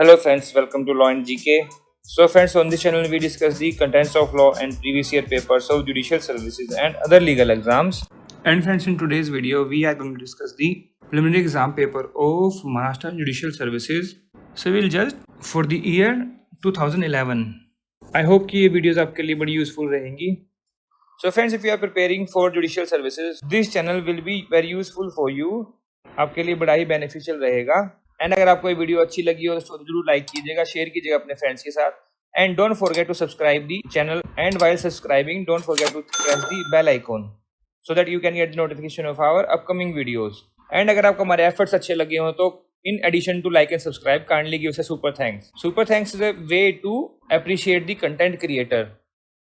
Hello friends, welcome to Law and GK. So friends, on this channel we discuss the contents of law and previous year papers of judicial services and other legal exams. And friends, in today's video we are going to discuss the preliminary exam paper of Maharashtra Judicial Services Civil Judge for the year 2011. I hope कि ये videos आपके लिए बड़ी useful रहेंगी. So friends, if you are preparing for judicial services, this channel will be very useful for you. आपके लिए बड़ा ही beneficial रहेगा. एंड अगर आपको ये वीडियो अच्छी लगी हो तो जरूर लाइक कीजिएगा, शेयर कीजिएगा अपने फ्रेंड्स के साथ. And don't forget to subscribe the channel. And while subscribing don't forget to press the bell icon so that you can get notification of our upcoming videos. And अगर आपको हमारे efforts अच्छे लगे हो तो in addition to like and subscribe kindly give us a super thanks. Super thanks is a way to appreciate the content creator.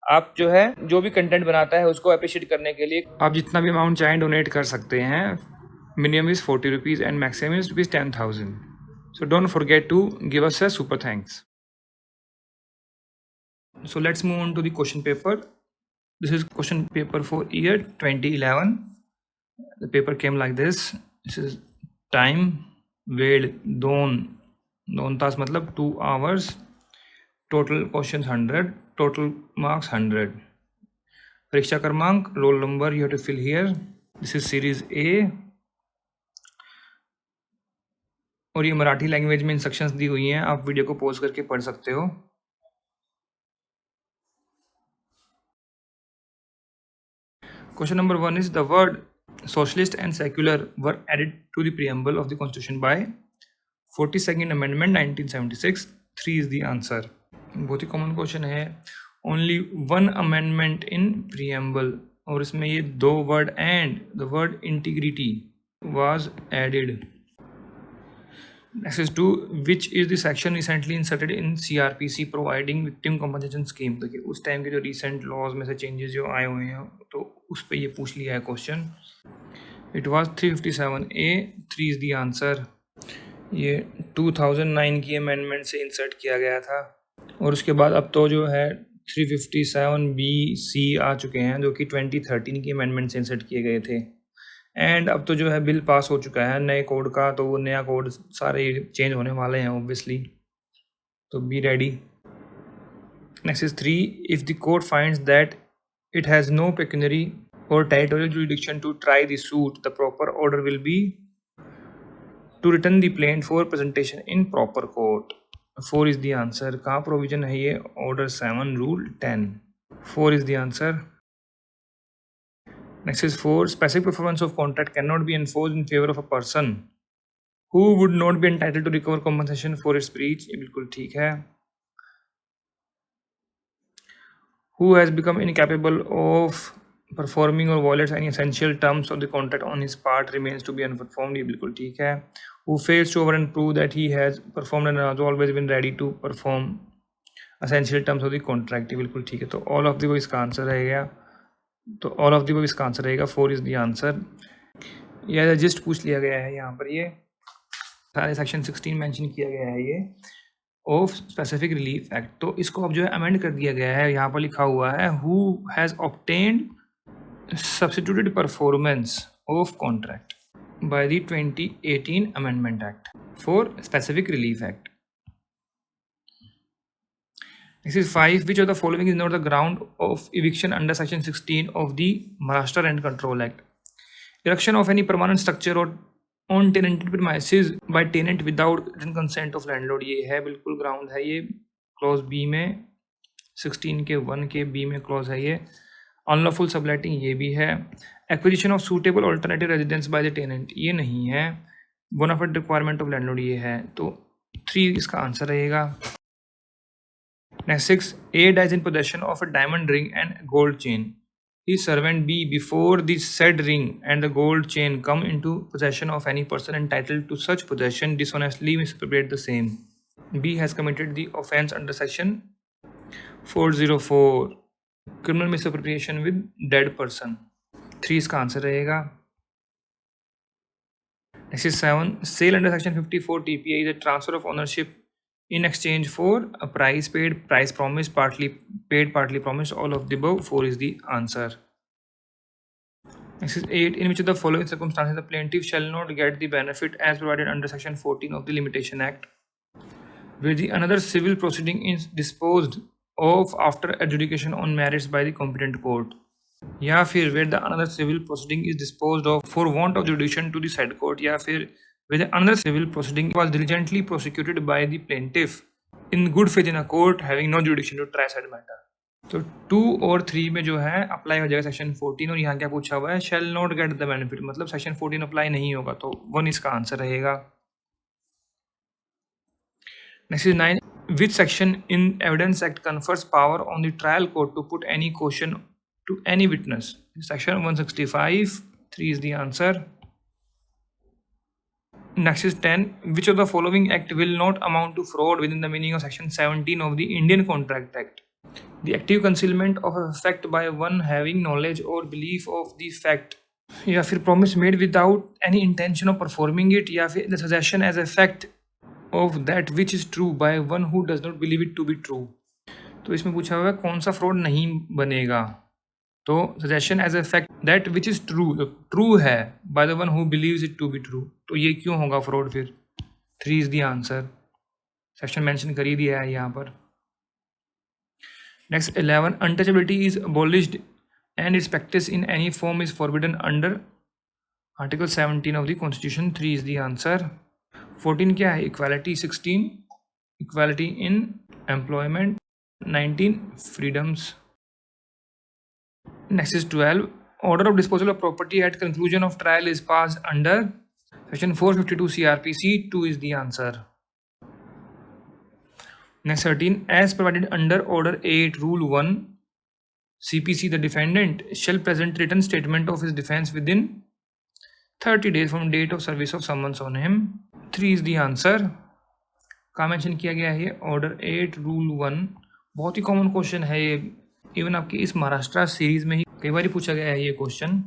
आप जो भी कंटेंट बनाता है उसको अप्रिशिएट करने के लिए आप जितना भी अमाउंट चाहें डोनेट कर सकते हैं. Minimum is 40 rupees and maximum is rupees 10,000. So don't forget to give us a super thanks. So let's move on to the question paper. This is question paper for year 2011. The paper came like this. This is time वेळ 2 तास मतलब 2 hours. Total questions 100. Total marks 100. परीक्षा क्रमांक, roll number you have to fill here. This is series A. और ये Marathi language में instructions दी हुई हैं, आप वीडियो को पॉज करके पढ़ सकते हो. Question number 1 is the word socialist and secular were added to the preamble of the constitution by 42nd amendment 1976. 3 is the answer. बहुत ही कॉमन क्वेश्चन है. ओनली 1 अमेंडमेंट इन प्रीएम्बल और इसमें ये 2 word and the word integrity was added. Next is 2. Which is the section recently inserted in CRPC providing victim compensation scheme? देखिए उस time के जो recent laws में से changes जो आए हुए हैं तो उस पर ये पूछ लिया है question. It was 357A. 3 is the answer. ये 2009 की amendment से insert किया गया था और उसके बाद अब तो जो है 357B/C आ चुके हैं जो कि 2013 की amendment से insert किए गए थे. एंड अब तो जो है बिल पास हो चुका है नए कोड का, तो वो नया कोड सारे चेंज होने वाले हैं ऑब्वियसली, तो be ready. Next is 3. If the court finds that it has no pecuniary और territorial jurisdiction to try the suit, the proper order will be to return the plaint for presentation in proper court. 4 is the answer. कहाँ provision है ये? Order 7 rule 10. 4 is the answer. Next is 4. Specific performance of contract cannot be enforced in favor of a person who would not be entitled to recover compensation for its breach. ये बिल्कुल ठीक है. Who has become incapable of performing or violates any essential terms of the contract on his part remains to be unperformed. ये बिल्कुल ठीक है. Who fails to over and prove that he has performed and has always been ready to perform essential terms of the contract. ये बिल्कुल ठीक है. तो all of the वो इसका आंसर रहेगा. तो ऑल ऑफ द वो इसका आंसर रहेगा. 4 इज द आंसर. यह जस्ट पूछ लिया गया है यहाँ पर. ये सारे सेक्शन 16 मेंशन किया गया है ये ऑफ स्पेसिफिक रिलीफ एक्ट. तो इसको अब जो है अमेंड कर दिया गया है. यहाँ पर लिखा हुआ है who has obtained substituted performance of contract by the 2018 amendment act for specific relief act. This is 5. Which of the following is not the ground of eviction under section 16 of the Maharashtra Rent Control Act? Erection of any permanent structure or on tenanted premises by tenant without written consent of landlord. ये है बिल्कुल ground है. ये clause B में 16 के 1 के B में clause है ये. अनलॉफुल सबलेटिंग ये भी है. Acquisition of suitable alternative residence by the tenant ये नहीं है. बोनाफाइड रिक्वायरमेंट ऑफ लैंडलॉर्ड ये है. तो 3 इसका आंसर रहेगा. Next 6. A dies in possession of a diamond ring and gold chain. His servant B before the said ring and the gold chain come into possession of any person entitled to such possession dishonestly misappropriate the same. B has committed the offence under section 404 criminal misappropriation with dead person. 3 इसका answer रहेगा. Next is 7. Sale under section 54 TPA is a transfer of ownership in exchange for a price paid, price promised, partly paid, partly promised, all of the above. 4 is the answer. Next is 8. In which of the following circumstances the plaintiff shall not get the benefit as provided under section 14 of the Limitation Act? where the another civil proceeding is disposed of after adjudication on merits by the competent court, या फिर where the another civil proceeding is disposed of for want of jurisdiction to the said court, या फिर where the another civil proceeding was diligently prosecuted by the plaintiff in good faith in a court having no jurisdiction to try said matter. तो 2 और 3 में जो है apply हो जाएगा section 14, और यहाँ क्या पूछा हुआ है, shall not get the benefit, मतलब सेक्शन 14 अप्लाई नहीं होगा, तो 1 इसका आंसर रहेगा. Next is 9. Which section in evidence act confers power on the trial court to put any question to any witness? Section 165. 3 is the answer. Next is 10. Which of the following act will not amount to fraud within the meaning of section 17 of the Indian Contract Act? The active concealment of a fact by one having knowledge or belief of the fact, या फिर promise made without any intention of performing it, या फिर the suggestion as a fact of that which is true by one who does not believe it to be true. तो इसमें पूछा हुआ है कौन सा फ्रॉड नहीं बनेगा, तो suggestion as a fact that which is true है by the one who believes it to be true, तो ये क्यों होगा फ्रॉड फिर? 3 is the answer. Section mention कर ही दिया है यहाँ पर. Next 11. Untouchability is abolished and its practice in any form is forbidden under article 17 of the constitution. 3 is the answer. 14 क्या है? Equality. 16 equality in employment. 19 freedoms. Next is 12. Order of disposal of property at conclusion of trial is passed under section 452 CRPC. 2 is the answer. Next 13. As provided under order 8 rule 1 CPC, the defendant shall present written statement of his defense within 30 days from date of service of summons on him. 3 is the answer. कहाँ mention किया गया है? Order 8 rule 1. बहुत ही common question है ये, even आपकी इस महाराष्ट्र सीरीज में ही कई बार पूछा गया है ये क्वेश्चन.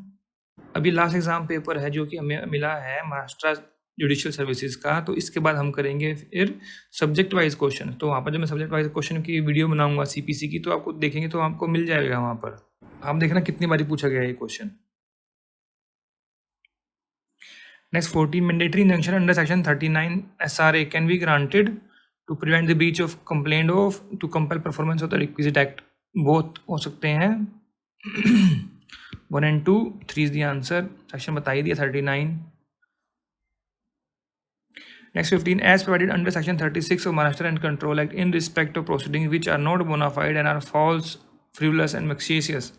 अभी लास्ट एग्जाम पेपर है जो कि हमें मिला है महाराष्ट्र जुडिशियल सर्विसेज का, तो इसके बाद हम करेंगे फिर सब्जेक्ट वाइज क्वेश्चन. तो वहाँ पर जब मैं सब्जेक्ट वाइज क्वेश्चन की वीडियो बनाऊंगा सीपीसी की, तो आपको देखेंगे तो आपको मिल जाएगा वहाँ पर. आप देखना कितनी बारी पूछा गया है ये question. Next 14. Mandatory injunction under section 39 SRA can be granted to prevent the breach of complaint of to compel performance of the requisite act. Both हो सकते हैं. 1 and 2. 3 is the answer. Section बता ही दिया 39. Next 15. As provided under section 36 of Maharashtra and Control Act in respect of proceedings which are not bona fide and are false, frivolous and vexatious,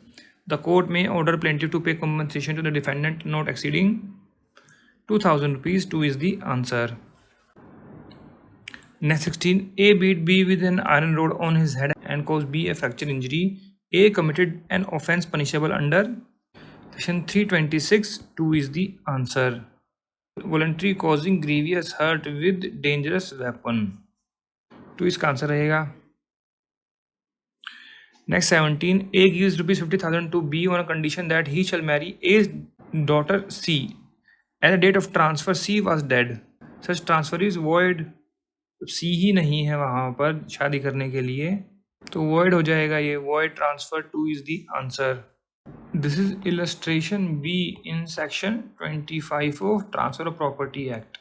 the court may order plaintiff to pay compensation to the defendant not exceeding 2,000 rupees. 2 is the answer. Next 16. A beat B with an iron rod on his head and caused B a fracture injury. A committed an offence punishable under section 326. 2 is the answer. Voluntary causing grievous hurt with dangerous weapon. 2 इसका answer रहेगा. Next 17. A gives rupees 50,000 to B on a condition that he shall marry A's daughter C. At the date of transfer, C was dead. Such transfer is void. C ही नहीं है वहाँ पर शादी करने के लिए, तो void हो जाएगा ये. void transfer. 2 is the answer. This is illustration B in section 25 of Transfer of Property Act.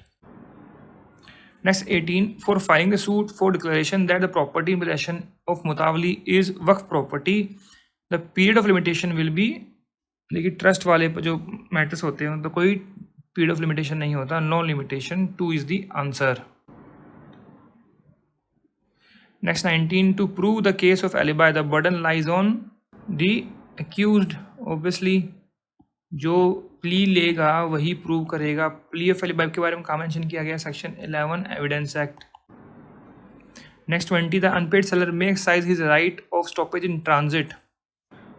Next 18. For filing a suit for declaration that the property in possession of Mutawali is waqf property, the period of limitation will be, देखिए trust वाले जो matters होते हैं तो कोई period of limitation नहीं होता, no limitation. 2 is the answer. Next 19. To prove the case of alibi, the burden lies on the accused. Obviously जो प्ली लेगा वही प्रूव करेगा. प्ली ऑफ alibi के बारे में कहाँ मेंशन किया गया? Section 11 evidence act. Next 20. The unpaid seller may exercise his right of stoppage in transit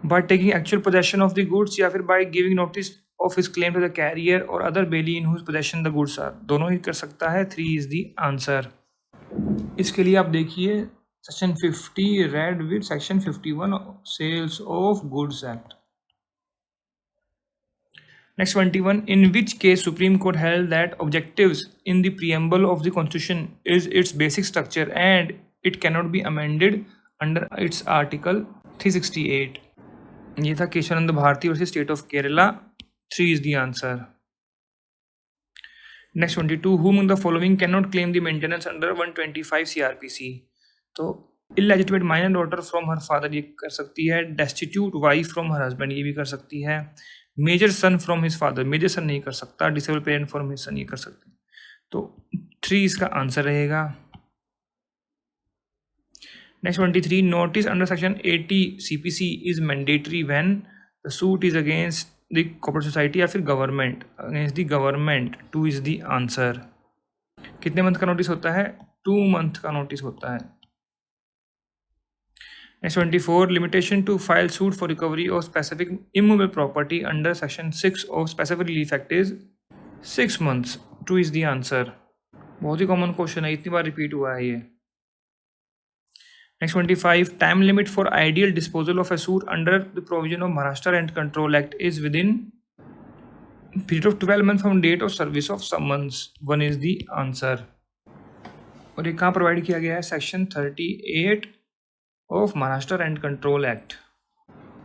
by taking actual possession of the goods, या फिर by giving notice of his claim to the carrier or other bailey in whose possession the goods are. दोनों ही कर सकता है. 3 is the answer. इसके लिए आप देखिए section 50 read with section 51 sales of goods act. Next 21. In which case Supreme Court held that objectives in the preamble of the Constitution is its basic structure and it cannot be amended under its Article 368. ये था Kesavananda Bharati versus state of Kerala. 3 is the answer. Next 22, who among the following cannot claim the maintenance under 125 CRPC? तो illegitimate minor daughter from her father ये कर सकती है, destitute wife from her husband ये भी कर सकती है, major son from his father, major son नहीं कर सकता, disabled parent from his son ये कर सकते हैं. तो 3 इसका आंसर रहेगा. Next 23, notice under section 80 CPC is mandatory when the suit is against the corporate society या फिर government, against the government. 2 is the answer. कितने मंथ का नोटिस होता है? 2 मंथ का नोटिस होता है. Next 24, limitation to file suit for recovery of specific immovable property under section 6 of specific relief act is 6 months. 2 is the answer. बहुत ही common question है, इतनी बार रिपीट हुआ है ये. Next 25, time limit for ideal disposal of a suit under the provision of Maharashtra Rent Control Act is within period of 12 months from date of service of summons. 1 is the answer. और ये कहाँ provide किया गया है? Section 38 of Maharashtra rent control act.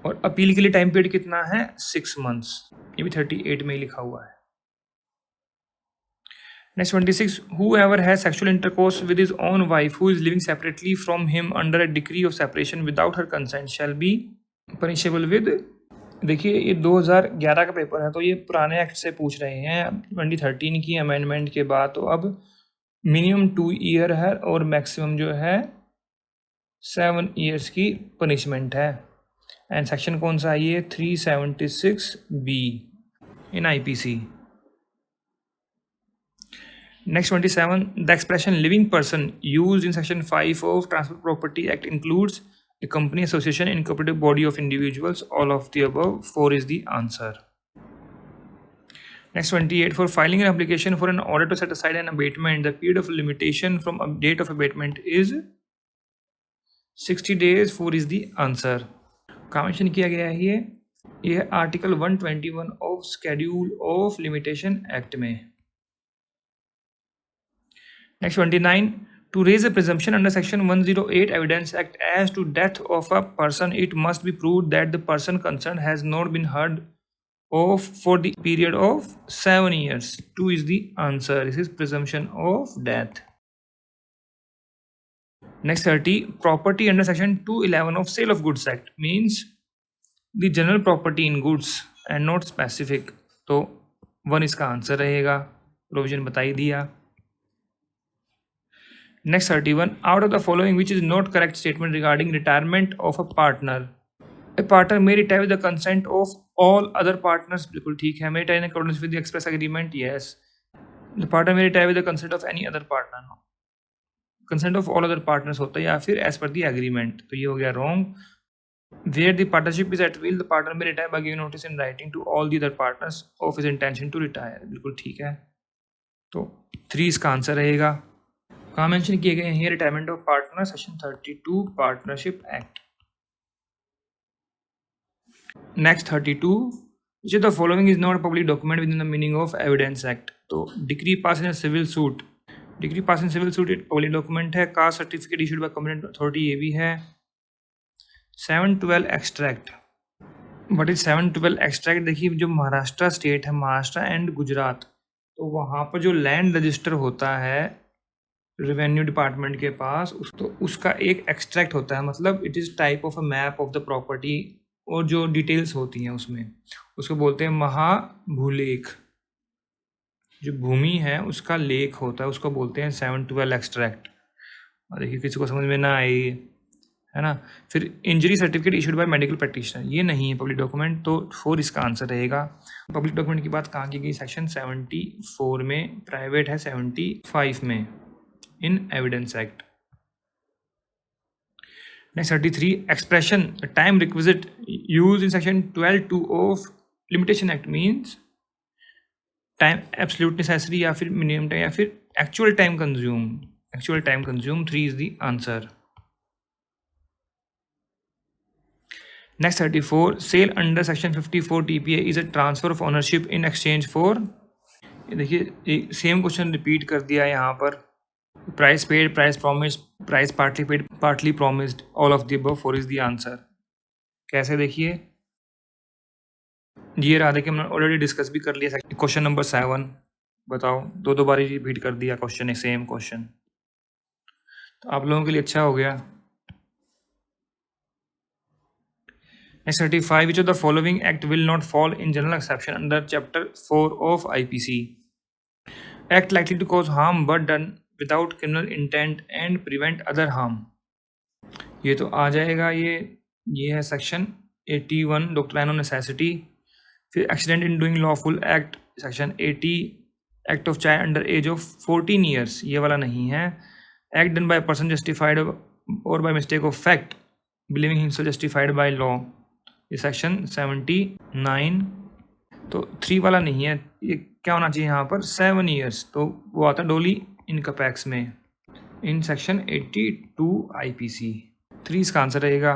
और appeal के लिए time period कितना है? 6 मंथ्स. ये भी 38 में ही लिखा हुआ है. Next 26, whoever has sexual intercourse with his own wife who is living separately from him under a decree of separation without her consent shall be punishable with. देखिए ये 2011 का पेपर है, तो ये पुराने एक्ट से पूछ रहे हैं. 2013 की अमेंडमेंट के बाद तो अब मिनिमम 2 ईयर है और मैक्सिमम जो है 7 ईयर्स की पनिशमेंट है. एंड सेक्शन कौन सा है ये? 376B in IPC. Next 27, the expression living person used in section 5 of Transfer Property Act includes a company, association, incorporated body of individuals. All of the above. 4 is the answer. Next 28, for filing an application for an order to set aside an abatement, the period of limitation from date of abatement is 60 days. 4 is the answer. कहाँ mention किया गया है ये article 121 of schedule of limitation act में. Next 29, to raise a presumption under section 108 Evidence Act as to death of a person, it must be proved that the person concerned has not been heard of for the period of 7 years. 2 is the answer. This is presumption of death. Next 30, property under section 211 of Sale of Goods Act means the general property in goods and not specific. तो 1 इसका answer रहेगा. Provision बता ही दिया. Next 31, out of the following which is not correct statement regarding retirement of a partner? A partner may retire with the consent of all other partners. बिल्कुल ठीक है. May retire in accordance with the express agreement. Yes. The partner may retire with the consent of any other partner. No. Consent of all other partners होता है या फिर as per the agreement. तो ये हो गया wrong. Where the partnership is at will, the partner may retire by giving notice in writing to all the other partners of his intention to retire. बिल्कुल ठीक है. तो 3 इसका आंसर रहेगा. कहाँ मेंशन किए गए हैं? Retirement of partner, section 32 partnership act. Next 32, which of the following is not a public document within the meaning of Evidence Act? तो decree pass in civil suit, decree pass in civil suit एक public document है. Caste certificate issued by competent authority ये भी है. 712 extract. What is 712 extract? देखिए जो Maharashtra state है, Maharashtra and Gujarat, तो वहाँ पर जो लैंड रजिस्टर होता है रेवेन्यू डिपार्टमेंट के पास, तो उसका एक एक्सट्रैक्ट होता है. मतलब it is type of a map of the property, और जो डिटेल्स होती हैं उसमें उसको बोलते हैं महाभूलेख. जो भूमि है उसका लेख होता है, उसको बोलते हैं 712 एक्सट्रैक्ट. और देखिए किसी को समझ में ना आई है ना. फिर injury certificate issued bye medical practitioner, ये नहीं है पब्लिक डॉक्यूमेंट. तो 4 इसका आंसर रहेगा. पब्लिक डॉक्यूमेंट की बात कहाँ की गई? सेक्शन 74 में. प्राइवेट है 75 में in Evidence Act. Next 33, expression the time requisite used in section 12(2) of Limitation Act means time absolute necessary या फिर minimum time या फिर actual time consume. Actual time consume. 3 is the answer. Next 34, sale under section 54 TPA is a transfer of ownership in exchange for. देखिए same question repeat कर दिया यहाँ पर. Price paid, price promised, price partly paid, partly promised. All of the above. 4 is the answer. कैसे देखिए ये रहा. देखिए हमने ऑलरेडी डिस्कस भी कर लिया क्वेश्चन नंबर 7. बताओ, दो बार रिपीट कर दिया क्वेश्चन, एक सेम क्वेश्चन, तो आप लोगों के लिए अच्छा हो गया। Next 35, which of the following act will not fall in general exception under chapter 4 of IPC? Act likely to cause harm but done without criminal intent and prevent other harm. ये तो आ जाएगा, ये है सेक्शन 81 डॉक्ट्राइन ऑफ नेसेसिटी। फिर accident in doing lawful act section 80, act of child under age of 14 years, ये वाला नहीं है। Act done by person justified और by mistake of fact believing himself justified by law, ये section 79। तो 3 वाला नहीं है, ये क्या होना चाहिए यहाँ पर 7 ईयर्स, तो वो आता डोली इनकपैक्स में इन सेक्शन 82 IPC। 3 इसका आंसर रहेगा।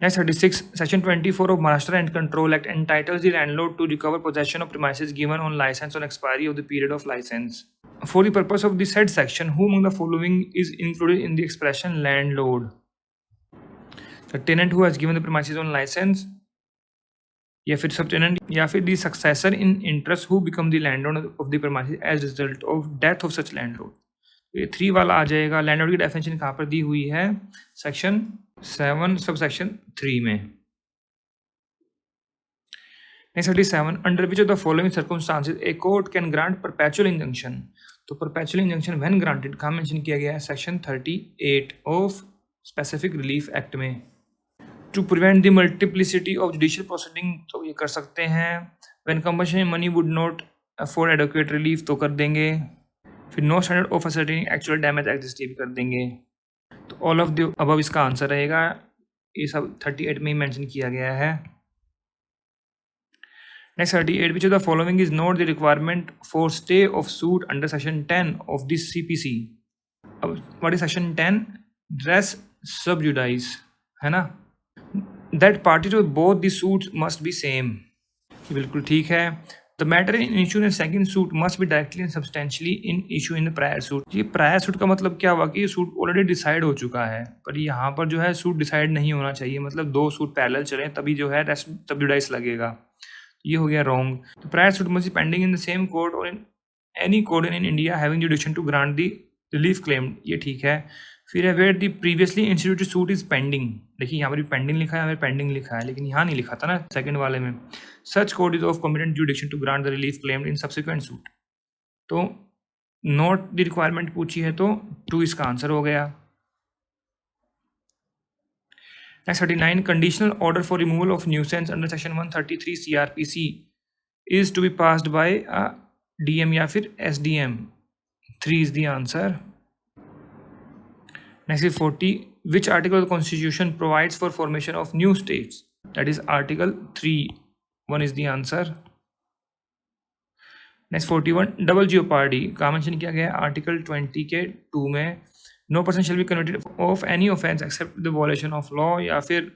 Next 36, section 24 of Maharashtra Rent Control Act entitles the landlord to recover possession of premises given on license on expiry of the period of license. For the purpose of the said section, who among the following is included in the expression landlord? The tenant who has given the premises on license, या फिर सब tenant, या फिर the successor in interest who become the landlord of the premises as result of death of such landlord. ये 3 वाला आ जाएगा। Landlord की definition कहाँ पर दी हुई है? सेक्शन 7 सब सेक्शन 3 में। Next 37, under which of the following circumstances a court can grant perpetual injunction. तो परपेचुअल इंजंक्शन व्हेन ग्रांटेड कहाँ मेंशन किया गया है? Section 38 of specific relief act में। To prevent the multiplicity of judicial proceeding, तो ये कर सकते हैं। When compensation money would not afford adequate relief, तो कर देंगे। फिर no standard of ascertaining actual damage exist, भी कर देंगे। तो ऑल ऑफ द अबव इसका आंसर रहेगा। ये सब 38 में ही मेंशन किया गया है। Next 38, which of the following is not the requirement for stay of suit under section 10 of this CPC। अब what is section 10? Res sub judice, है ना। That party to both the suits must be same, बिल्कुल ठीक है। The matter in issue in second suit must be directly and substantially in issue in the prior suit. ये prior suit का मतलब क्या हुआ कि ये सूट ऑलरेडी डिसाइड हो चुका है, पर यहाँ पर जो है सूट डिसाइड नहीं होना चाहिए, मतलब 2 सूट पैरेलल चलें तभी जो है रेस्ट सब जुडाइस लगेगा। ये हो गया रॉन्ग। तो prior suit must be pending in the same court और in any court in India having jurisdiction to grant the relief claim, ये ठीक है। फिर है where the previously instituted suit is pending. देखिए यहाँ पर भी पेंडिंग लिखा है, यहाँ पर पेंडिंग लिखा है, लेकिन यहाँ नहीं लिखा था ना सेकंड वाले में। Such court is of competent jurisdiction to grant the relief claimed in subsequent suit. तो नॉट द रिक्वायरमेंट पूछी है, तो 2 इसका आंसर हो गया। Next 39, conditional order for removal of nuisance under section 133 CRPC is to be passed by a DM या फिर SDM। 3 is the answer. Next is 40, which article of the Constitution provides for formation of new states? That is Article 3. 1 is the answer. Next 41, double jeopardy का mention किया गया है Article 20 के 2 में। No person shall be convicted of any offence except the violation of law, या फिर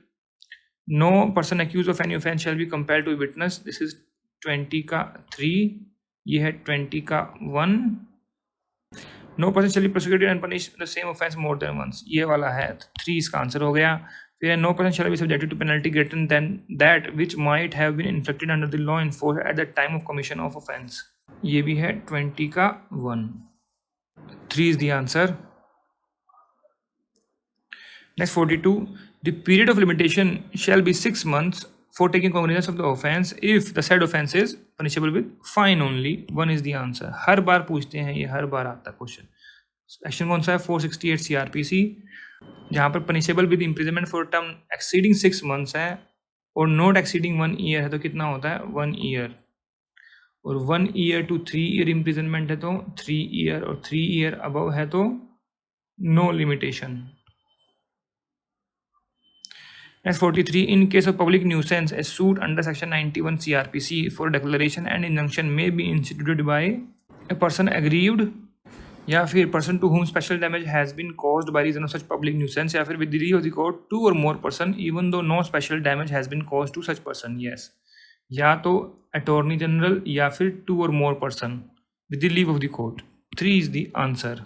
no person accused of any offence shall be compelled to witness. This is 20 का 3, ये है 20 का 1। No person shall be prosecuted and punished the same offence more than once, ये वाला है। 3 इसका आंसर हो गया। फिर no person shall be subjected to penalty greater than that which might have been inflicted under the law enforced at the time of commission of offence, ये भी है 20 का 1। 3 is the answer. Next 42, the period of limitation shall B 6 months for taking cognizance of the offense if the said offense is punishable with fine only। 1 is the answer। हर बार पूछते हैं ये, हर बार आता question. Section कौन सा है? 468 CRPC, जहाँ पर punishable with imprisonment for term exceeding 6 months है और नॉट एक्सीडिंग 1 year है, तो कितना होता है? 1 year। और 1 year to 3 year इम्प्रिजनमेंट है तो 3 year, और 3 year अबव है तो no limitation. Next 43, in case of public nuisance, a suit under section 91 CRPC for declaration and injunction may be instituted by a person aggrieved, या फिर person to whom special damage has been caused by reason of such public nuisance, या फिर with the leave of the court 2 or more person even though no special damage has been caused to such person। Yes, या तो attorney general या फिर 2 or more person with the leave of the court। 3 is the answer।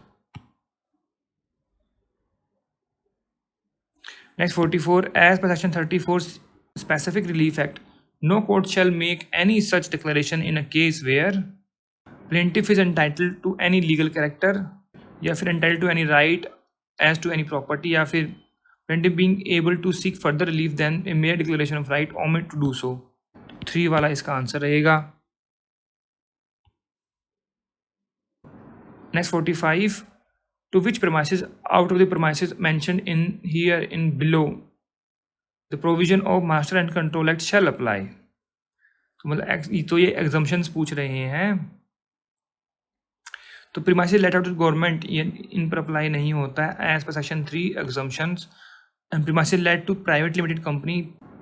Next 44, as per section 34 specific relief act, no court shall make any such declaration in a case where plaintiff is entitled to any legal character, या फिर entitled to any right as to any property, या फिर plaintiff being able to seek further relief than a mere declaration of right omit to do so. 3 वाला इसका answer रहेगा। Next 45, to which premises out of the premises mentioned in here in below the provision of Master and Control Act shall apply। तो मतलब तो ये exemptions पूछ रहे हैं, तो premises let out to government ये इन पर अप्लाई नहीं होता है as per section 3 exemptions. And premises let to private limited company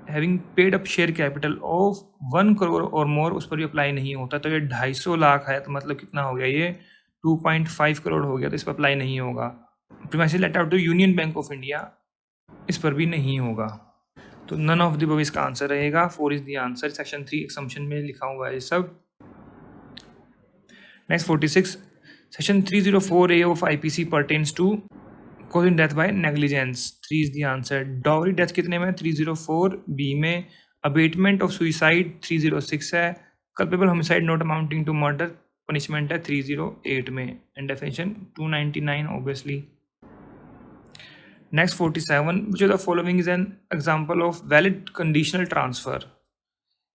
having paid up share capital of 1 crore और मोर, उस पर भी अप्लाई नहीं होता। तो ये 250 लाख है, तो मतलब कितना हो गया, ये 2.5 करोड़ हो गया, तो इस पर अप्लाई नहीं होगा। Premises let out to Union Bank of India, इस पर भी नहीं होगा। तो नन ऑफ द अबव इसका आंसर रहेगा। 4 is the answer. Section 3 exemption में लिखा हुआ है ये सब। Next 46, section 304A of IPC pertains to causing death by negligence। 3 is the answer. Dowry death कितने में? 304B में। अबेटमेंट ऑफ सुइसाइड 306 है। Culpable homicide not amounting to murder punishment है 308 में। And definition 299 obviously. Next 47, which of the following is an example of valid conditional transfer?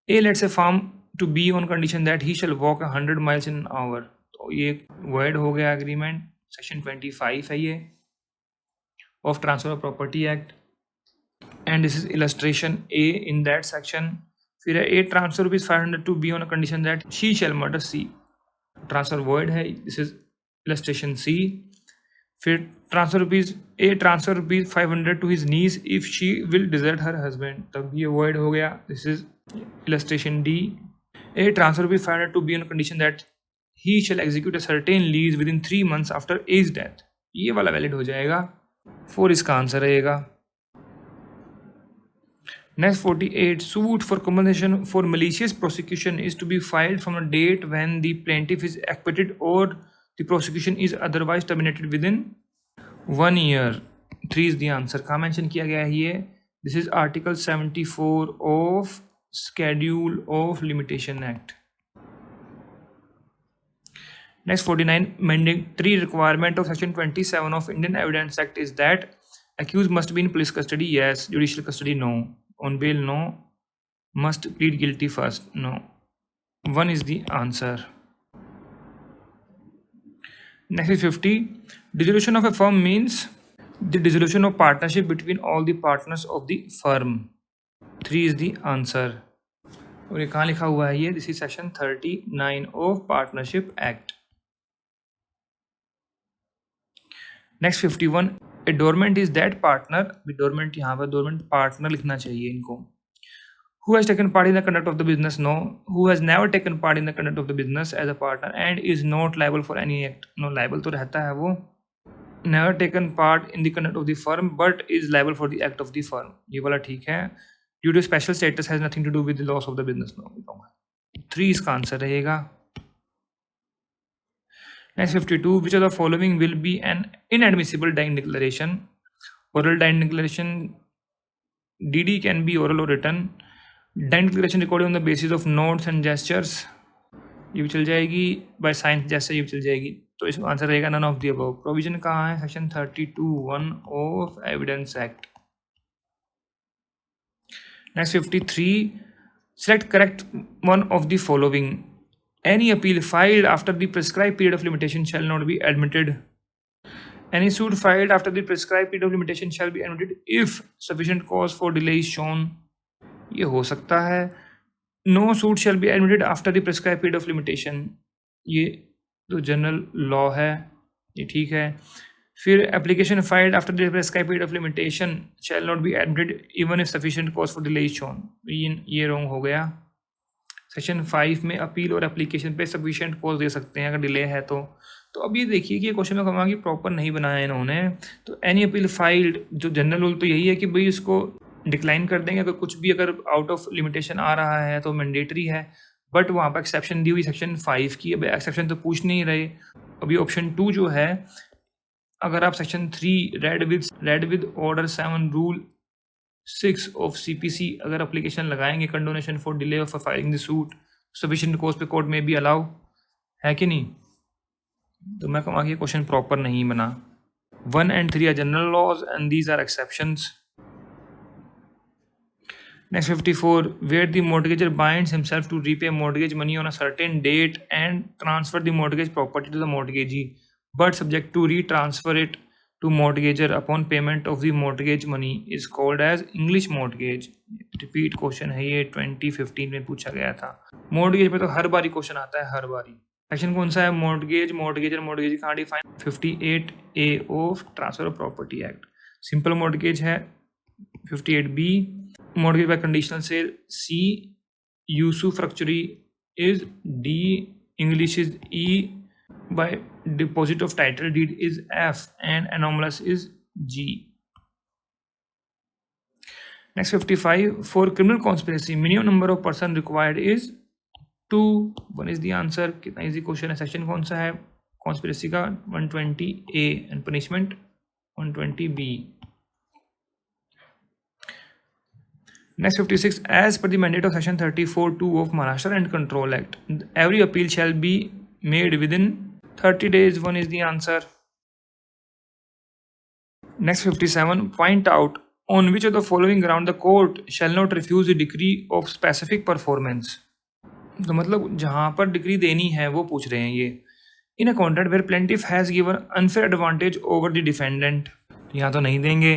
A lets a farm to B on condition that he shall walk 100 miles in an hour। तो ये void हो गया agreement। Section 25 है ये of Transfer of Property Act, and this is illustration A in that section। फिर है A transfer rupees 500 to B on a condition that she shall murder C। Transfer void है, this is illustration C। फिर transfer rupees 500 to his niece if she will desert her husband, तब ये void हो गया, this is illustration D। A transfer rupees 500 to be on condition that he shall execute a certain lease within 3 months after as death, ये वाला valid हो जाएगा। 4 इसका answer रहेगा। Next 48, suit for compensation for malicious prosecution is to be filed from a date when the plaintiff is acquitted or the prosecution is otherwise terminated within 1 year। 3 is the answer। कहाँ mention किया गया है ये? This is article 74 of Schedule of Limitation Act। Next 49, mandatory requirement of section 27 of Indian Evidence Act is that accused must be in police custody, yes. Judicial custody, no. On bail, no. Must plead guilty first, no. 1 is the answer। Next is 50, dissolution of a firm means the dissolution of partnership between all the partners of the firm। 3 is the answer। और ये कहाँ लिखा हुआ है ये? This is section 39 of partnership act. Next 51, a dormant is that partner, dormant यहाँ पर dormant partner लिखना चाहिए इनको। Who has taken part in the conduct of the business? No. Who has never taken part in the conduct of the business as a partner and is not liable for any act? No, liable तो रहता है वो। Never taken part in the conduct of the firm but is liable for the act of the firm, ये वाला ठीक है। Due to special status has nothing to do with the loss of the business, no। 3 इसका answer रहेगा। Next 52, which of the following will be an inadmissible dying declaration? Oral dying declaration, DD can be oral or written। Dying declaration recorded on the basis of notes and gestures, ये भी चल जाएगी। By science जैसे ये भी चल जाएगी। तो इसका आंसर रहेगा none of the above. Provision कहाँ है? Section 32(1) of evidence act. Next 53, select correct one of the following। Any appeal filed after the prescribed period of limitation shall not be admitted। Any suit filed after the prescribed period of limitation shall be admitted if sufficient cause for delay is shown, ये हो सकता है। No suit shall be admitted after the prescribed period of limitation, ये तो general law है, ये ठीक है। फिर application filed after the prescribed period of limitation shall not be admitted even if sufficient cause for delay is shown, ये wrong हो गया। सेक्शन 5 में अपील और एप्लीकेशन पे सफिशिएंट कॉज दे सकते हैं अगर डिले है तो। अब ये देखिए कि ये क्वेश्चन में कहूँगा कि प्रॉपर नहीं बनाया इन्होंने। तो एनी अपील फाइल्ड, जो जनरल रूल तो यही है कि भाई इसको डिक्लाइन कर देंगे अगर कुछ भी अगर आउट ऑफ लिमिटेशन आ रहा है तो मैंडेटरी है। बट वहाँ पर एक्सेप्शन दी हुई सेक्शन 5 की, अब एक्सेप्शन तो पूछ नहीं रहे। अभी ऑप्शन 2 जो है, अगर आप section 3 read with order 7 rule 6 of CPC अगर एप्लीकेशन लगाएंगे condonation for delay of filing the suit sufficient cause पे कोर्ट में भी अलाउ, है कि नहीं? तो मैं कहूँगा कि क्वेश्चन प्रॉपर नहीं बना। 1 and 3 are general laws and these are exceptions. Next 54, where the mortgager binds himself to repay mortgage money on a certain date and transfer the mortgage property to the mortgagee, but subject to retransfer it to mortgager upon payment of the mortgage money is called as English mortgage. Repeat question है ये, 2015 में पूछा गया था। mortgage पे तो हर बारी question आता है, हर बारी। सेक्शन कौन सा है? mortgage, mortgager, mortgagee कहाँ define? 58A of transfer of property act. Simple mortgage है 58B, mortgage by conditional sale C, usufructuary is D, English is E, by deposit of title deed is F, and anomalous is G. Next 55, for criminal conspiracy minimum number of person required is 2. 1 is the answer. कितना easy question है। Section कौन सा है conspiracy का? 120A and punishment 120B. Next 56, as per the mandate of section 34(2) of Maharashtra Rent Control Act, every appeal shall be made within 30 days. 1 is the answer. Next 57, point out on which of the following ground the court shall not refuse the decree of specific performance. तो मतलब जहाँ पर degree देनी है वो पूछ रहे हैं ये। In a contract where plaintiff has given unfair advantage over the defendant, यहाँ तो नहीं देंगे।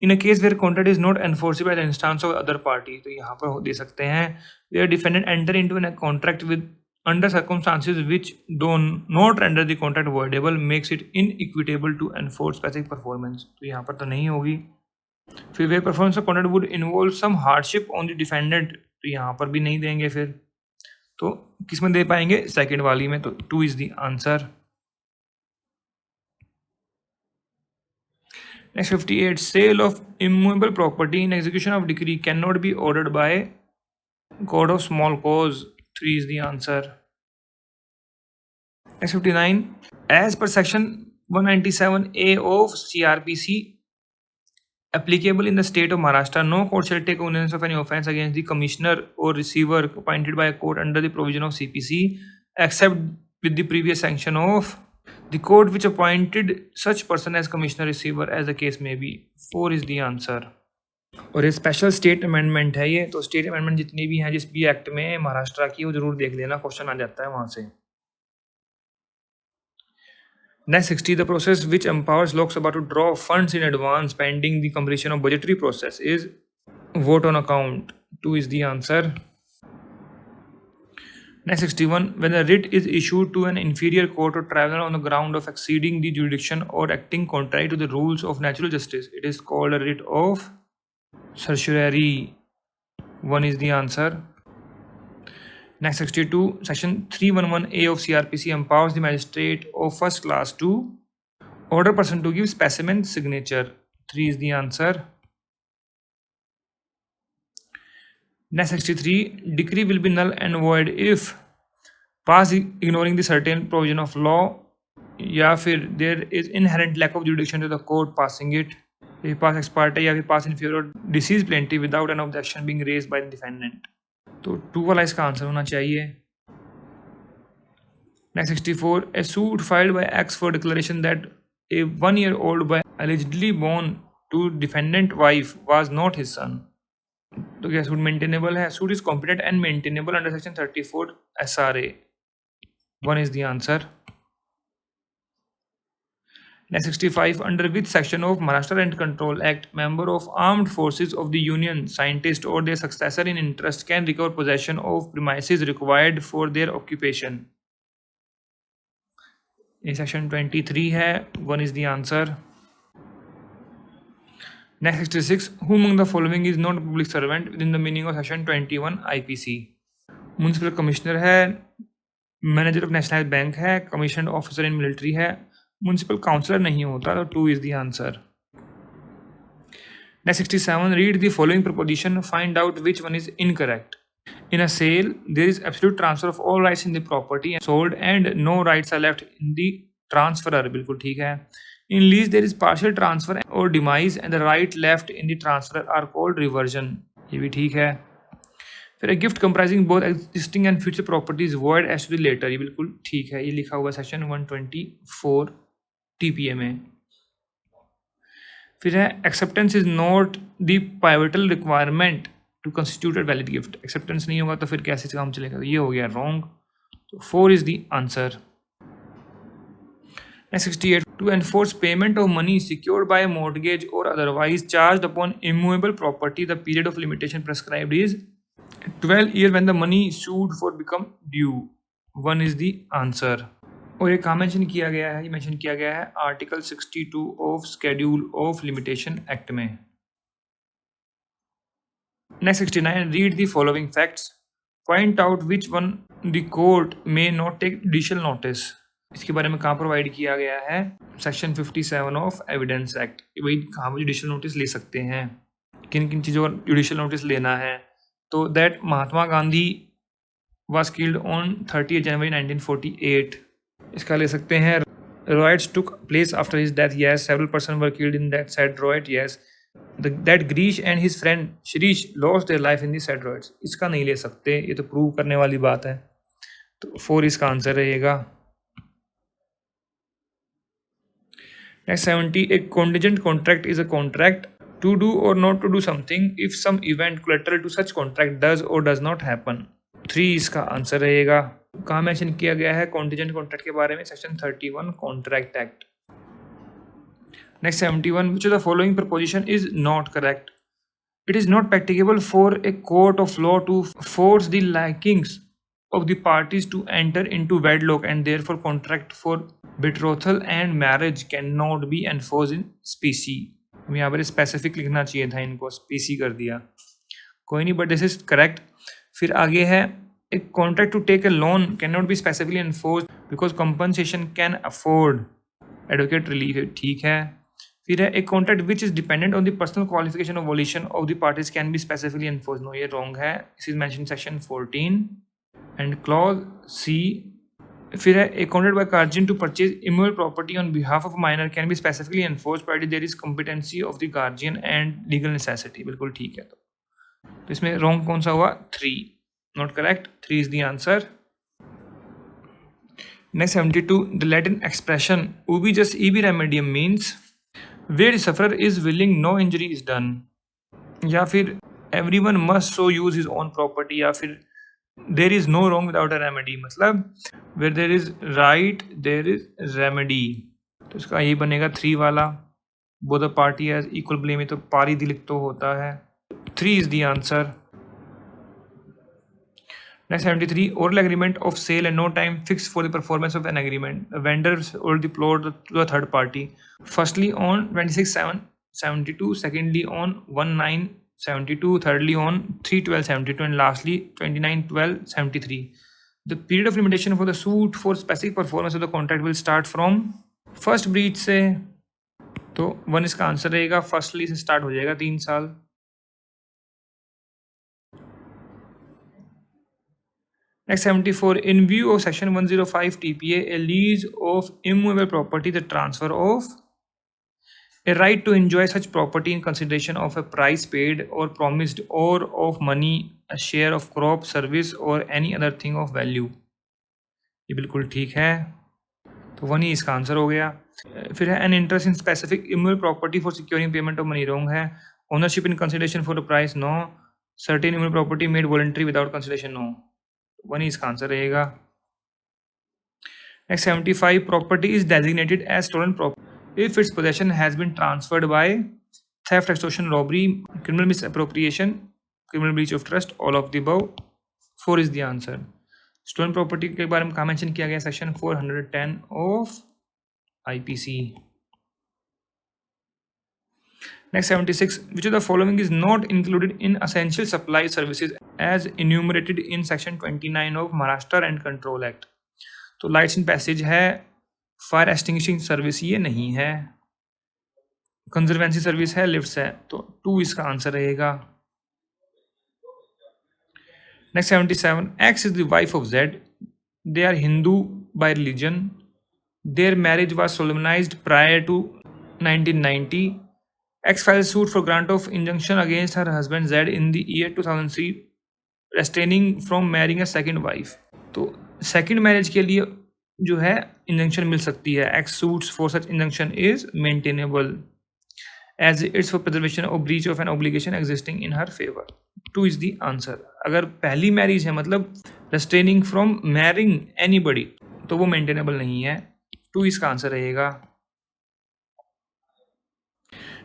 In a case where contract is not enforceable by the instance of other party, तो यहाँ पर दे सकते हैं where defendant enter into a contract with under circumstances which do not render the contract voidable makes it inequitable to enforce specific performance, तो यहाँ पर तो नहीं होगी। फिर where performance of contract would involve some hardship on the defendant, तो यहाँ पर भी नहीं देंगे। फिर तो किस में दे पाएंगे? सेकंड वाली में। तो 2 is the answer. Next 58, sale of immovable property in execution of decree cannot be ordered by court of small cause. 3 is the answer. Next 59, as per section 197A of CRPC applicable in the state of Maharashtra, no court shall take cognizance of any offence against the commissioner or receiver appointed by a court under the provision of CPC, except with the previous sanction of the court which appointed such person as commissioner receiver as the case may be. 4 is the answer. और ये special state amendment है ये, तो state amendment जितनी भी हैं जिस भी एक्ट में महाराष्ट्र की, वो जरूर देख लेना, क्वेश्चन आ जाता है वहां से। Next 60, the process which empowers Lok Sabha to draw funds in advance pending the completion of budgetary process is vote on account. 2 is the answer. Next 61, when a writ is issued to an inferior court or tribunal on the ground of exceeding the jurisdiction or acting contrary to the rules of natural justice, it is called a writ of certiorari. 1 is the answer. Next 62, section 311A of CRPC empowers the magistrate of first class to order person to give specimen signature. 3 is the answer. Next 63, decree will be null and void if passed ignoring the certain provision of law, या फिर there is inherent lack of jurisdiction to the court passing it, if pass ex parte या फिर pass in favor of deceased plaintiff without an objection being raised by the defendant. तो 2 वाला इसका answer होना चाहिए। Next 64, a suit filed by X for declaration that a 1-year-old boy allegedly born to defendant wife was not his son. तो क्या suit maintainable है? Suit is competent and maintainable under section 34 SRA. 1 is the answer. Next 65, under which section of Maharashtra Rent Control Act member of armed forces of the union, scientist or their successor in interest can recover possession of premises required for their occupation? ये section 23 है। 1 is the answer. Next 66, who among the following is not a public servant within the meaning of section 21 IPC? Municipal commissioner है, manager of national bank है, commission officer in military है, municipal counsellor नहीं होता, तो 2 is the answer. Next 67, read the following proposition, find out which one is incorrect. In a sale, there is absolute transfer of all rights in the property sold and no rights are left in the transferor. बिल्कुल ठीक है. In lease, there is partial transfer or demise and the right left in the transferor are called reversion. ये भी ठीक है. फिर gift comprising both existing and future properties void as to the latter, ये बिल्कुल ठीक है, ये लिखा हुआ सेक्शन 124 टीपीए में। फिर है acceptance is not the pivotal requirement to constitute a valid gift, acceptance नहीं होगा तो फिर कैसे काम चलेगा, ये हो गया रॉन्ग, तो 4 is the answer. Next 68, to enforce payment of money secured by a mortgage or otherwise charged upon immovable property, the period of limitation prescribed is 12 years when the money sued for become due. 1 is the answer. और ये कहाँ mention किया गया है, ये mention किया गया है article 62 of schedule of limitation act में। Next 69, read the following facts. Point out which one the court may not take judicial notice. इसके बारे में कहाँ प्रोवाइड किया गया है, सेक्शन 57 ऑफ एविडेंस एक्ट, वही कहाँ पर जुडिशियल नोटिस ले सकते हैं, किन किन चीज़ों का जुडिशियल नोटिस लेना है। तो that Mahatma Gandhi was killed on 30 जनवरी 1948, इसका ले सकते हैं riots took place after his death, yes, several persons were killed in that said riot, yes, that Grish and his friend Shirish lost their life in the said riots, इसका नहीं ले सकते, ये तो प्रूव करने वाली बात है, तो 4 इसका आंसर रहेगा। Next 70, a contingent contract is a contract to do or not to do something if some event collateral to such contract does or does not happen. 3 इसका आंसर रहेगा। कहाँ मेंशन किया गया है contingent contract के बारे में, section 31 contract act. Next 71, which of the following proposition is not correct? It is not practicable for a court of law to force the likings of the parties to enter into wedlock and therefore contract for betrothal and marriage cannot be enforced in specie. हम यहाँ पर specific लिखना चाहिए था, इनको स्पीसी कर दिया, कोई नहीं, बट दिस इज करेक्ट। फिर आगे है a contract to take a loan cannot be specifically enforced because compensation can afford adequate relief, ठीक है। फिर है a contract which is dependent on the personal qualification or volition of the parties can be specifically enforced, no, ये wrong है, this is mentioned in section 14 and clause C। फिर है a contract by guardian to purchase immovable property on behalf of a minor can be specifically enforced provided there is competency of the guardian and legal necessity, बिल्कुल ठीक है। तो इसमें wrong कौन सा हुआ, 3, not correct, 3 is the answer। Next 72, the Latin expression ubi just ibi remedium means where the sufferer is willing no injury is done, या फिर everyone must so use his own property, या फिर there is no wrong without a remedy, मतलब where there is right there is remedy, तो इसका ये बनेगा 3 वाला, both the party has equal blame, ये तो पारिदिलिक तो होता है, 3 is the answer। Next 73, oral agreement of sale and no time fixed for the performance of an agreement, the vendor sold the plot to a third party, firstly on 26/7/72, secondly on 1/9/72, thirdly on 3/12/72, and lastly 29/12/73. The period of limitation for the suit for specific performance of the contract will start from first breach से, तो 1 इसका answer रहेगा, firstly से start हो जाएगा 3 साल। Next 74, in view of section 105 TPA, a lease of immovable property, the transfer of a right to enjoy such property in consideration of a price paid or promised or of money, a share of crop, service or any other thing of value, ये बिल्कुल ठीक है, तो 1 ही इसका answer हो गया। फिर है an interest in specific immovable property for securing payment of money, wrong है। ownership in consideration for a price, no। certain immovable property made voluntary without consideration, no, 1 ही इसका आंसर रहेगा। Next 75, property is designated as stolen property if its possession has been transferred by theft, extortion, robbery, criminal misappropriation, criminal breach of trust, all of the above, 4 is the answer। stolen property के बारे में कहाँ mention किया गया, section 410 of IPC। Next 76, which of the following is not included in essential supply services as enumerated in section 29 of Maharashtra and Control Act? तो lights इन passage है, fire extinguishing service ये नहीं है, कंजर्वेंसी सर्विस है, lifts है, तो 2 इसका answer रहेगा। Next 77, X is the wife of Z, they are Hindu by religion, their marriage was solemnized prior to 1990, X files suit for grant of injunction against her husband Z in the year 2003 restraining from marrying a second wife, तो second marriage के लिए जो है injunction मिल सकती है. Act suits for such injunction is maintainable as it's for preservation of breach of an obligation existing in her favour. 2 is the answer. अगर पहली मैरिज है मतलब रेस्ट्रेनिंग फ्रॉम मैरिंग एनीबडी, तो वो मेंटेनेबल नहीं है. 2 इसका आंसर रहेगा.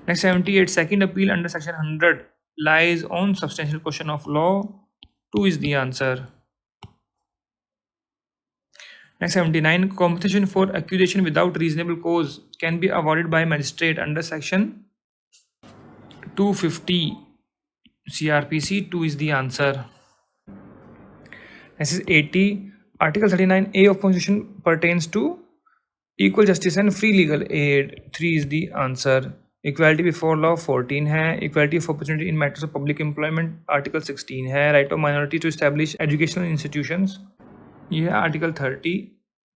Next 78, second appeal under section 100 lies on substantial question of law. 2 is the answer. Next 79, compensation for accusation without reasonable cause can be awarded by magistrate under section 250 CRPC. 2 is the answer. Next is 80, Article 39A of Constitution pertains to equal justice and free legal aid. 3 is the answer. Equality before law 14 है. Equality of opportunity in matters of public employment article 16 है. Right of minority to establish educational institutions, ये है article 30.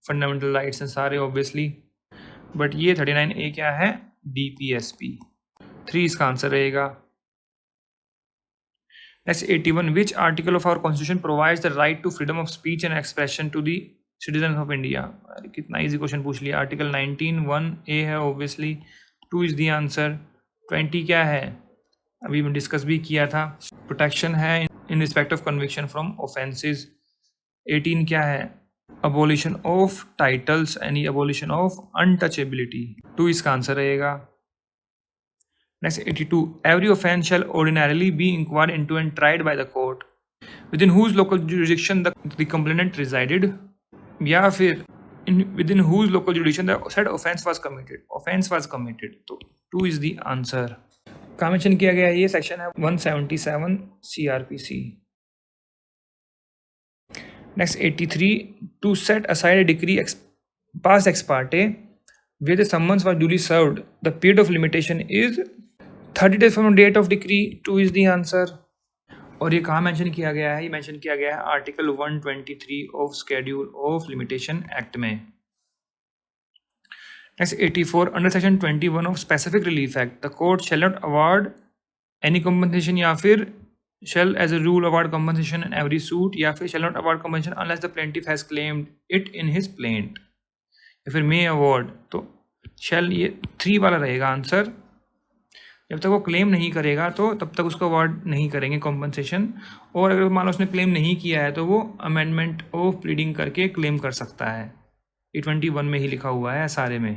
Fundamental rights हैं सारे obviously, but ये 39A क्या है? DPSP. 3 इसका आंसर रहेगा. Next 81, which article of our constitution provides the right to freedom of speech and expression to the citizen of India. कितना ईजी क्वेश्चन पूछ लिया. आर्टिकल 19(1)A है ऑब्वियसली. 2 is the answer. 20 क्या है? अभी मैं डिस्कस भी किया था. प्रोटेक्शन है in respect of conviction from offences. 18 क्या है? Abolition of titles and abolition of untouchability. 2 इसका आंसर रहेगा. Next 82, every offence shall ordinarily be inquired into and tried by the court within whose local jurisdiction the complainant resided, या फिर within whose local jurisdiction the said offense was committed. तो 2 is the answer. कहाँ mention किया गया है? ये section है 177 CRPC. Next 83, to set aside a decree passed ex parte where the summons was duly served, the period of limitation is 30 days from the date of decree. 2 is the answer. और ये कहाँ mention किया गया है? ये mention किया गया है article 123 of schedule of limitation act में. Next 84, under section 21 of specific relief act the court shall not award any compensation, या फिर shall as a rule award compensation in every suit, या फिर shall not award compensation unless the plaintiff has claimed it in his plaint, या फिर मे award. तो शैल ये 3 वाला रहेगा आंसर. जब तक वो क्लेम नहीं करेगा तो तब तक उसको अवार्ड नहीं करेंगे कॉम्पनसेशन. और अगर मान लो उसने क्लेम नहीं किया है तो वो अमेंडमेंट ऑफ प्लीडिंग करके क्लेम कर सकता है. 21 में ही लिखा हुआ है सारे में.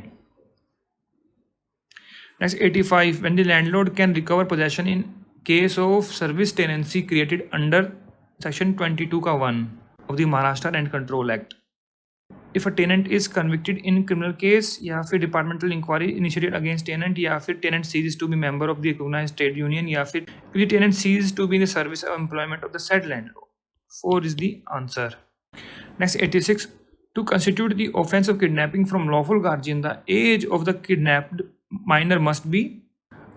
Next 85, when the landlord can recover possession in case of service tenancy created under section 22 का 1 of the Maharashtra and control act. If a tenant is convicted in criminal case, या फिर departmental inquiry initiated against tenant, या फिर tenant ceases to be member of the recognised trade union, या फिर the tenant ceases to be in the service of employment of the said landlord. 4 is the answer. Next 86, to constitute the offence of kidnapping from lawful guardian the age of the kidnapped minor must be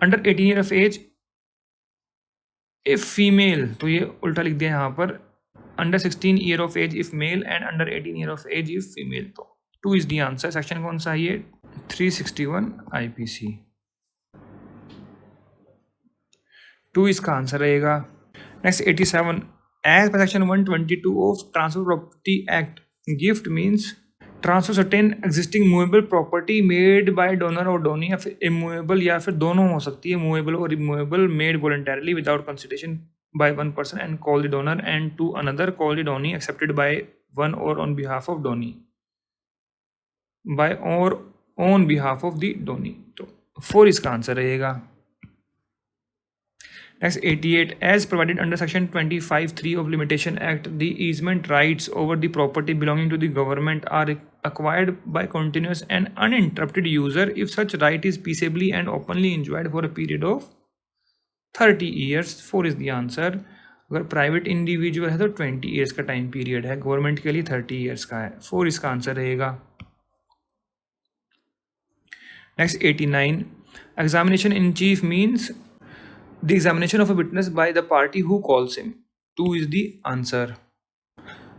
under 18 year of age if female. तो ये उल्टा लिख दिया यहाँ पर, under 16 year of age if male and under 18 year of age if female. तो 2 is the answer. Section कौन सा है ये? 361 IPC. 2 इसका आंसर रहेगा. Next 87, as per section 122 of transfer property act, gift means transfer certain existing movable property made by donor और donee, या फिर इमूवेबल, या फिर दोनों हो सकती है, मूवेबल और immovable, made voluntarily without consideration by one person and call the donor, and to another call the donee, accepted by one or on behalf of donee, by or on behalf of the donee. तो 4 इसका answer रहेगा. Next 88, as provided under section 25(3) of Limitation Act, the easement rights over the property belonging to the government are acquired by continuous and uninterrupted user if such right is peaceably and openly enjoyed for a period of 30 years. 4 is the answer. अगर private individual है तो 20 years का time period है, government के लिए 30 years का है. 4 इसका आंसर रहेगा. Next 89, examination in chief means the examination of a witness by the party who calls him. 2 is the answer.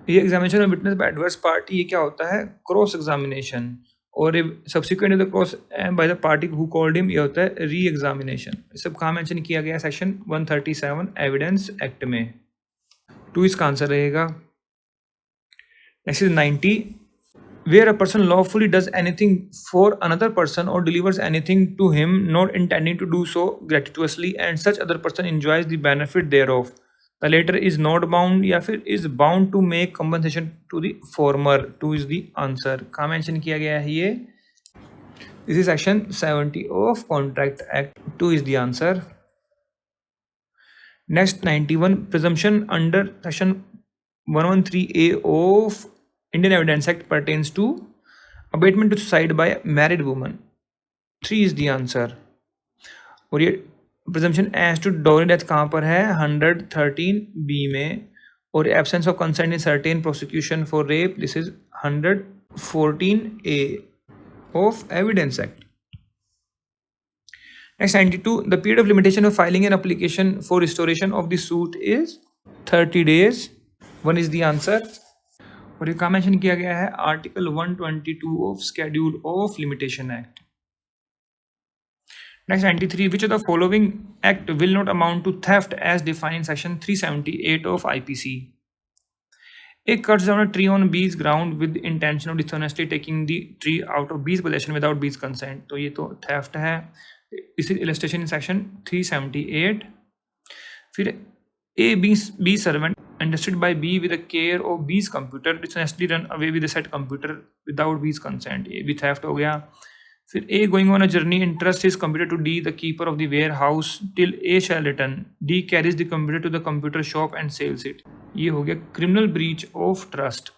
ये examination of witness by adverse party, ये क्या होता है? Cross examination. और subsequent the cross by the party who called him, ये होता है re examination. सब कहाँ मेंशन किया गया? सेक्शन 137 एविडेंस एक्ट में. 2 इसका आंसर रहेगा। Next is 90, where a person lawfully does anything for another person or delivers anything to him not intending to do so gratuitously and such other person enjoys the benefit thereof, the latter is not bound या फिर is bound to make compensation to the former। 2 is the answer। कहाँ mention किया गया है ये? This is section 70 of Contract Act। 2 is the answer। Next 91, presumption under section 113A of Indian Evidence Act pertains to abatement to suicide by a married woman। 3 is the answer। और ये presumption as to dowry death कहाँ पर है? 113B में। और absence of consent in certain prosecution for rape, this is 114A of Evidence Act। Next 92, the period of limitation of filing an application for restoration of the suit is 30 days। 1 is the answer। और ये कहाँ mention किया गया है? Article 122 of schedule of limitation act. Next 93, which of the following act will not amount to theft as defined in section 378 of IPC? A cuts down a tree on B's ground with intention of dishonestly taking the tree out of B's possession without B's consent। तो ये तो theft है। This is illustration in section 378। फिर B servant entrusted by B with the care of B's computer dishonestly run away with the said computer without B's consent। ये भी theft हो गया। फिर A going on a journey entrusts his computer to D, the keeper of the warehouse, till A shall return। D carries the computer to the computer shop and sells it। ये हो गया criminal breach of trust।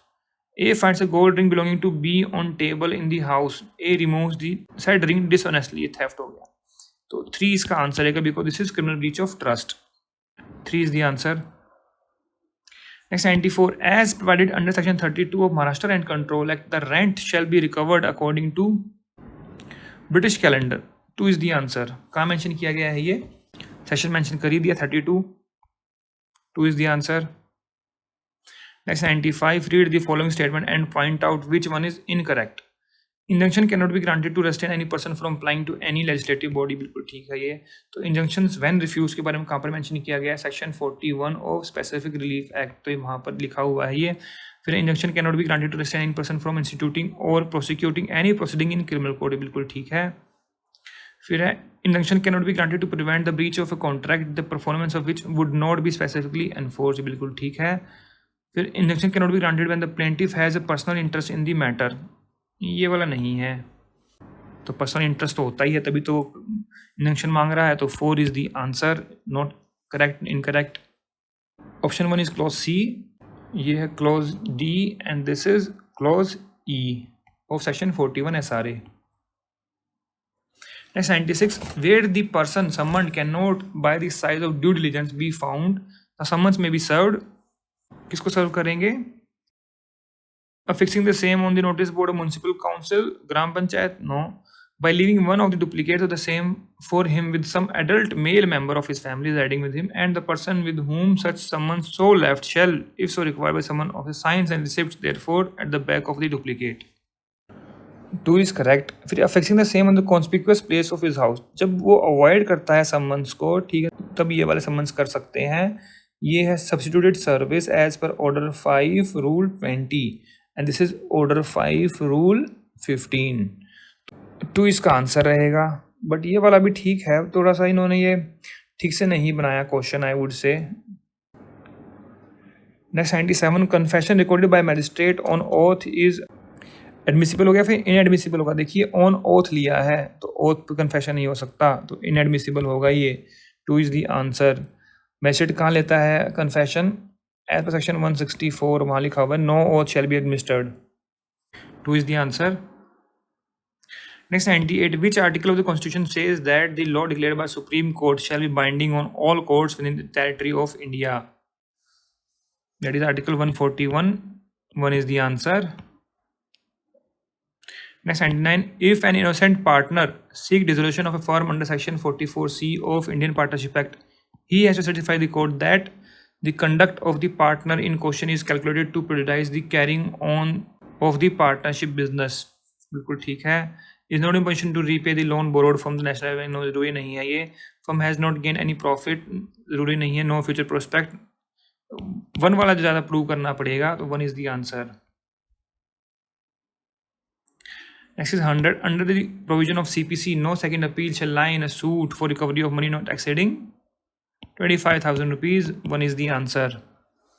A finds a gold ring belonging to B on table in the house। A removes the said ring dishonestly। ये theft हो गया। तो 3 इसका answer है because this is criminal breach of trust। 3 is the answer। Next 94, as provided under section 32 of Maharashtra Rent Control Act, the rent shall be recovered according to British calendar। 2 is the answer। कहाँ mention किया गया है ये? Section mention कर ही दिया 32। 2 is the answer। Next 95, read the following statement and point out which one is incorrect। Injunction can not be granted to restrain any person from applying to any legislative body. बिल्कुल ठीक है ये। तो injunctions when refuse के बारे में कहाँ पर मेंशन किया गया है? Section 41 of specific relief act. तो ये वहाँ पर लिखा हुआ है ये। फिर injunction can not be granted to restrain any person from instituting और prosecuting any proceeding in criminal code. बिल्कुल ठीक है। फिर है injunction can not be granted to prevent the breach of a contract the performance of which would not be specifically enforced. बिल्कुल ठीक है। फिर injunction can not be granted when the plaintiff has a personal interest in the matter. ये वाला नहीं है। तो personal interest तो होता ही है, तभी तो इंजंक्शन मांग रहा है। तो 4 is the answer. Not correct, incorrect. Option 1 is clause C, ये है clause D and this is clause E of section 41 SRA। Next 96, where the person summoned can not by the size of due diligence be found, the summons may be served. किसको serve करेंगे? Affixing the same on the notice board of municipal council, gram panchayat, no, by leaving one of the duplicates of the same for him with some adult male member of his family residing with him, and the person with whom such summons so left shall, if so required by someone of his signs and receipts therefore at the back of the duplicate। 2 is correct। फिर affixing the same on the conspicuous place of his house, जब वो avoid करता है summons को, ठीक है, तब ये वाले समन्स कर सकते हैं। ये है substituted service as per order 5 rule 20 and this is order 5 rule 15। 2 इसका आंसर रहेगा। बट ये वाला भी ठीक है, थोड़ा सा इन्होंने ये ठीक से नहीं बनाया question, I would say. Next 97, confession recorded by magistrate on oath is admissible हो गया, फिर इनएडमिसिबल होगा। देखिए ऑन ओथ लिया है तो ओथ पे कन्फेशन नहीं हो सकता, तो इनएडमिसिबल होगा ये। 2 इज द आंसर। मैजिस्ट्रेट कहाँ लेता है कन्फेशन? एज पर सेक्शन 164, वहाँ लिखा हुआ है no oath shall be administered. 2 is the answer. Next 98, which article of the Constitution says that the law declared by Supreme Court shall be binding on all courts within the territory of India? That is Article 141. 1 is the answer. Next 99, if an innocent partner seek dissolution of a firm under Section 44C of Indian Partnership Act, he has to certify the court that the conduct of the partner in question is calculated to prejudice the carrying on of the partnership business। बिल्कुल ठीक है। is not in position to repay the loan borrowed from the national bank, no, जरूरी नहीं है ये। firm has not gained any profit, जरूरी नहीं है। no future prospect, 1 वाला जो ज़्यादा प्रूव करना पड़ेगा, तो 1 is the answer. Next is 100. Under the provision of CPC, no second appeal shall lie in a suit for recovery of money not exceeding 25,000 rupees. 1 is the answer.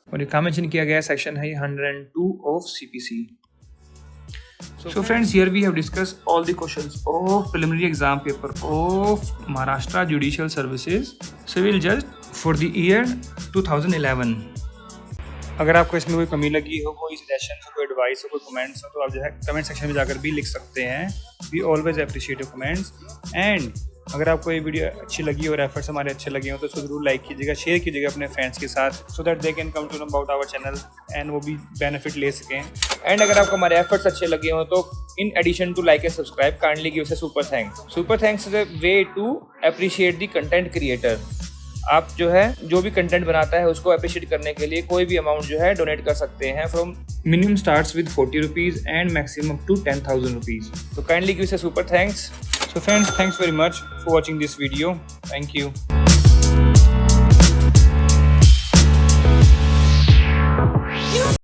और ये mention किया गया सेक्शन है 102 of CPC. So friends, here we have discussed all the questions of preliminary exam paper of Maharashtra Judicial Services Civil Judge for the year 2011. अगर आपको इसमें कोई कमी लगी हो, कोई सजेशन हो, कोई एडवाइस हो, कोई कमेंट्स हो, तो आप जो है कमेंट सेक्शन में जाकर भी लिख सकते हैं। We always appreciate your comments. And अगर आपको ये वीडियो अच्छी लगी और एफर्ट्स हमारे अच्छे लगे हो तो इसको जरूर लाइक कीजिएगा, शेयर कीजिएगा अपने फ्रेंड्स के साथ, so that they can come to know about our channel and वो भी बेनिफिट ले सकें। एंड अगर आपको हमारे एफर्ट्स अच्छे लगे हो तो in addition to like and subscribe, kindly give us a super thanks. Super thanks is a way to appreciate the content creator. आप जो है जो भी कंटेंट बनाता है उसको अप्रिशिएट करने के लिए कोई भी अमाउंट जो है डोनेट कर सकते हैं। From minimum starts with 40 rupees and maximum to 10,000 rupees. तो kindly give us a super thanks. So friends, thanks very much for watching this video. Thank you.